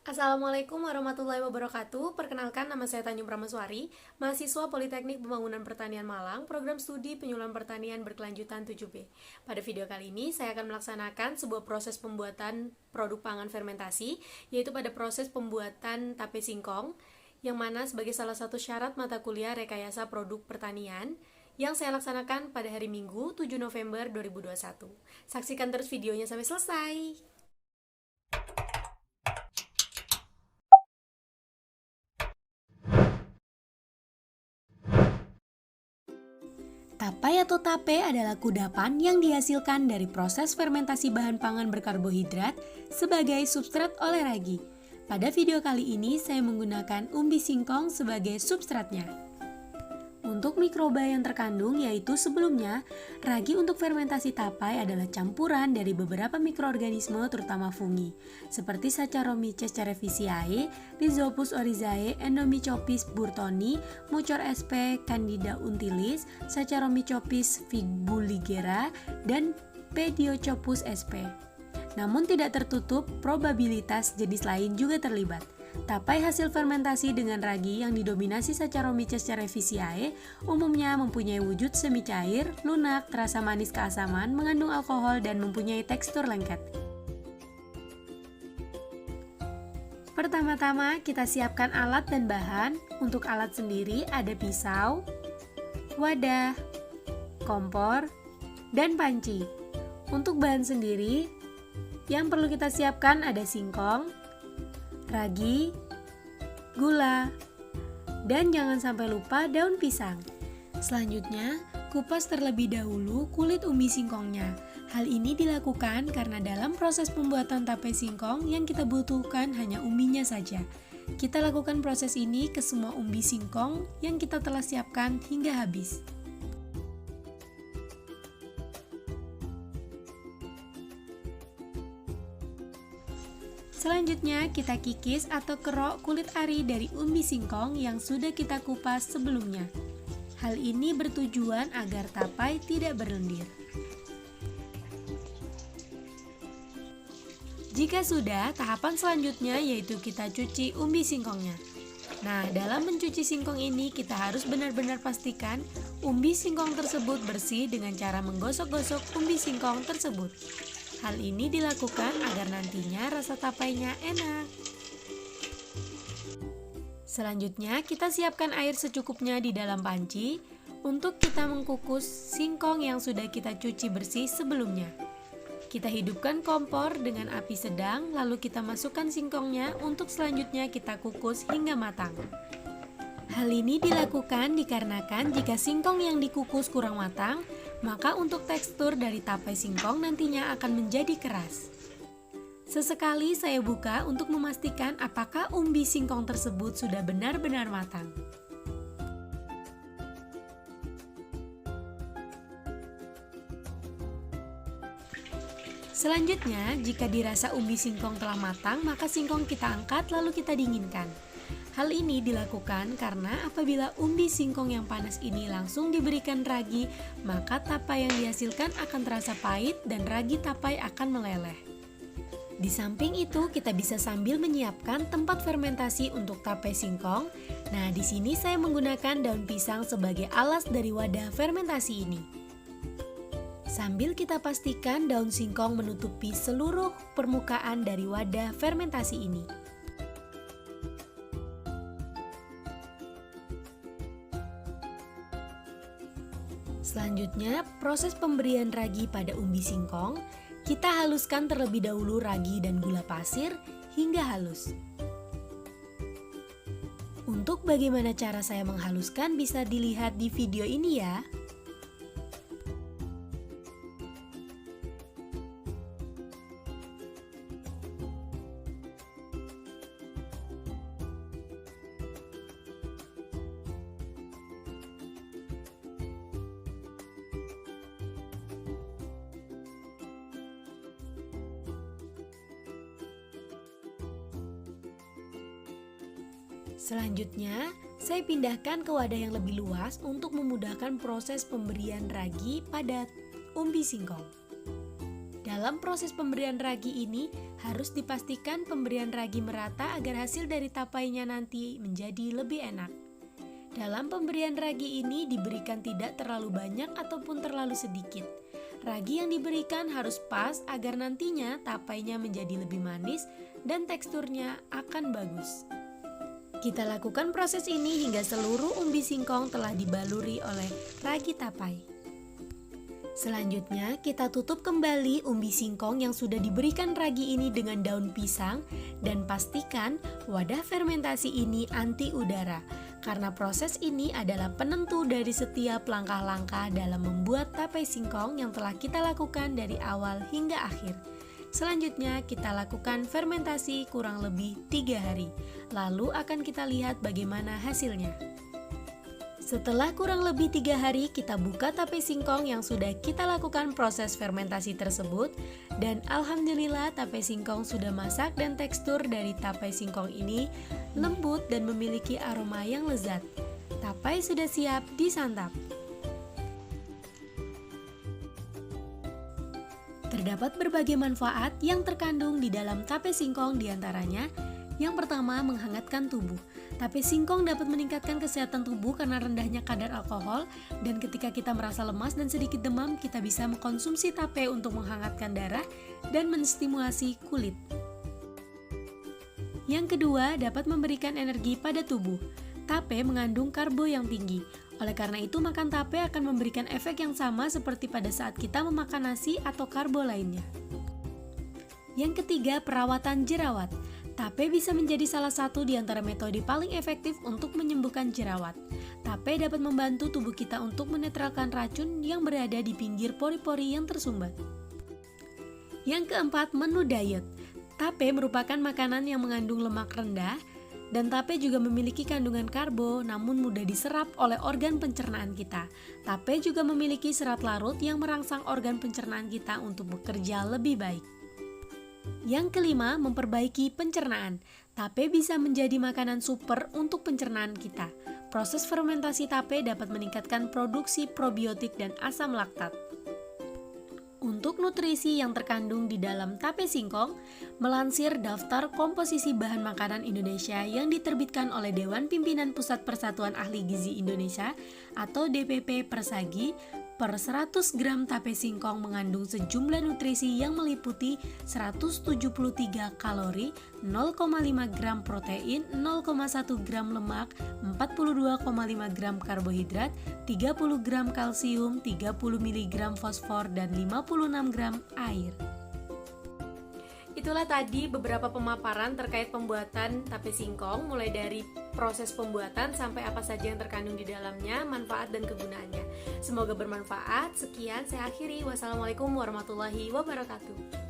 Assalamualaikum warahmatullahi wabarakatuh. Perkenalkan, nama saya Tanjung Pramaswari, mahasiswa Politeknik Pembangunan Pertanian Malang, program studi penyuluhan pertanian berkelanjutan 7B. Pada video kali ini, saya akan melaksanakan sebuah proses pembuatan produk pangan fermentasi, yaitu pada proses pembuatan tape singkong, yang mana sebagai salah satu syarat mata kuliah rekayasa produk pertanian, yang saya laksanakan pada hari Minggu 7 November 2021. Saksikan terus videonya sampai selesai. Tapai atau tape adalah kudapan yang dihasilkan dari proses fermentasi bahan pangan berkarbohidrat sebagai substrat oleh ragi. Pada video kali ini saya menggunakan umbi singkong sebagai substratnya. Untuk mikroba yang terkandung yaitu sebelumnya, ragi untuk fermentasi tapai adalah campuran dari beberapa mikroorganisme terutama fungi, seperti Saccharomyces cerevisiae, Rhizopus oryzae, Endomycopis burtoni, Mucor sp, Candida untilis, Saccharomycopis fibuligera, dan Pediocoppus sp. Namun tidak tertutup probabilitas jenis lain juga terlibat. Tapai hasil fermentasi dengan ragi yang didominasi Saccharomyces cerevisiae umumnya mempunyai wujud semi cair, lunak, terasa manis keasaman, mengandung alkohol, dan mempunyai tekstur lengket. Pertama-tama kita siapkan alat dan bahan. Untuk alat sendiri ada pisau, wadah, kompor, dan panci. Untuk bahan sendiri, yang perlu kita siapkan ada singkong, ragi, gula, dan jangan sampai lupa daun pisang. Selanjutnya, kupas terlebih dahulu kulit umbi singkongnya. Hal ini dilakukan karena dalam proses pembuatan tape singkong yang kita butuhkan hanya umbinya saja. Kita lakukan proses ini ke semua umbi singkong yang kita telah siapkan hingga habis. Selanjutnya kita kikis atau kerok kulit ari dari umbi singkong yang sudah kita kupas sebelumnya. Hal ini bertujuan agar tapai tidak berlendir. Jika sudah, tahapan selanjutnya yaitu kita cuci umbi singkongnya. Nah, dalam mencuci singkong ini kita harus benar-benar pastikan umbi singkong tersebut bersih dengan cara menggosok-gosok umbi singkong tersebut. Hal ini dilakukan agar nantinya rasa tapainya enak. Selanjutnya, kita siapkan air secukupnya di dalam panci untuk kita mengkukus singkong yang sudah kita cuci bersih sebelumnya. Kita hidupkan kompor dengan api sedang, lalu kita masukkan singkongnya untuk selanjutnya kita kukus hingga matang. Hal ini dilakukan dikarenakan jika singkong yang dikukus kurang matang, maka untuk tekstur dari tapai singkong nantinya akan menjadi keras. Sesekali saya buka untuk memastikan apakah umbi singkong tersebut sudah benar-benar matang. Selanjutnya, jika dirasa umbi singkong telah matang, maka singkong kita angkat lalu kita dinginkan. Hal ini dilakukan karena apabila umbi singkong yang panas ini langsung diberikan ragi, maka tapai yang dihasilkan akan terasa pahit dan ragi tapai akan meleleh. Di samping itu, kita bisa sambil menyiapkan tempat fermentasi untuk tapai singkong. Nah, di sini saya menggunakan daun pisang sebagai alas dari wadah fermentasi ini. Sambil kita pastikan daun singkong menutupi seluruh permukaan dari wadah fermentasi ini. Selanjutnya, proses pemberian ragi pada umbi singkong, kita haluskan terlebih dahulu ragi dan gula pasir hingga halus. Untuk bagaimana cara saya menghaluskan bisa dilihat di video ini ya. Selanjutnya, saya pindahkan ke wadah yang lebih luas untuk memudahkan proses pemberian ragi pada umbi singkong. Dalam proses pemberian ragi ini, harus dipastikan pemberian ragi merata agar hasil dari tapainya nanti menjadi lebih enak. Dalam pemberian ragi ini diberikan tidak terlalu banyak ataupun terlalu sedikit. Ragi yang diberikan harus pas agar nantinya tapainya menjadi lebih manis dan teksturnya akan bagus. Kita lakukan proses ini hingga seluruh umbi singkong telah dibaluri oleh ragi tapai. Selanjutnya, kita tutup kembali umbi singkong yang sudah diberikan ragi ini dengan daun pisang dan pastikan wadah fermentasi ini anti udara, karena proses ini adalah penentu dari setiap langkah-langkah dalam membuat tape singkong yang telah kita lakukan dari awal hingga akhir. Selanjutnya, kita lakukan fermentasi kurang lebih 3 hari, lalu akan kita lihat bagaimana hasilnya. Setelah kurang lebih 3 hari, kita buka tape singkong yang sudah kita lakukan proses fermentasi tersebut. Dan alhamdulillah tape singkong sudah masak dan tekstur dari tape singkong ini lembut dan memiliki aroma yang lezat. Tape sudah siap disantap. Terdapat berbagai manfaat yang terkandung di dalam tape singkong, diantaranya yang pertama, menghangatkan tubuh. Tape singkong dapat meningkatkan kesehatan tubuh karena rendahnya kadar alkohol, dan ketika kita merasa lemas dan sedikit demam, kita bisa mengkonsumsi tape untuk menghangatkan darah dan menstimulasi kulit. Yang kedua, dapat memberikan energi pada tubuh. Tape mengandung karbo yang tinggi. Oleh karena itu, makan tape akan memberikan efek yang sama seperti pada saat kita memakan nasi atau karbo lainnya. Yang ketiga, perawatan jerawat. Tape bisa menjadi salah satu di antara metode paling efektif untuk menyembuhkan jerawat. Tape dapat membantu tubuh kita untuk menetralkan racun yang berada di pinggir pori-pori yang tersumbat. Yang keempat, menu diet. Tape merupakan makanan yang mengandung lemak rendah, dan tape juga memiliki kandungan karbo namun mudah diserap oleh organ pencernaan kita. Tape juga memiliki serat larut yang merangsang organ pencernaan kita untuk bekerja lebih baik. Yang kelima, memperbaiki pencernaan. Tape bisa menjadi makanan super untuk pencernaan kita. Proses fermentasi tape dapat meningkatkan produksi probiotik dan asam laktat. Untuk nutrisi yang terkandung di dalam tape singkong, melansir Daftar Komposisi Bahan Makanan Indonesia yang diterbitkan oleh Dewan Pimpinan Pusat Persatuan Ahli Gizi Indonesia atau DPP Persagi, per 100 gram tape singkong mengandung sejumlah nutrisi yang meliputi 173 kalori, 0,5 gram protein, 0,1 gram lemak, 42,5 gram karbohidrat, 30 gram kalsium, 30 mg fosfor, dan 56 gram air. Itulah tadi beberapa pemaparan terkait pembuatan tape singkong, mulai dari proses pembuatan sampai apa saja yang terkandung di dalamnya, manfaat dan kegunaannya. Semoga bermanfaat. Sekian, saya akhiri. Wassalamualaikum warahmatullahi wabarakatuh.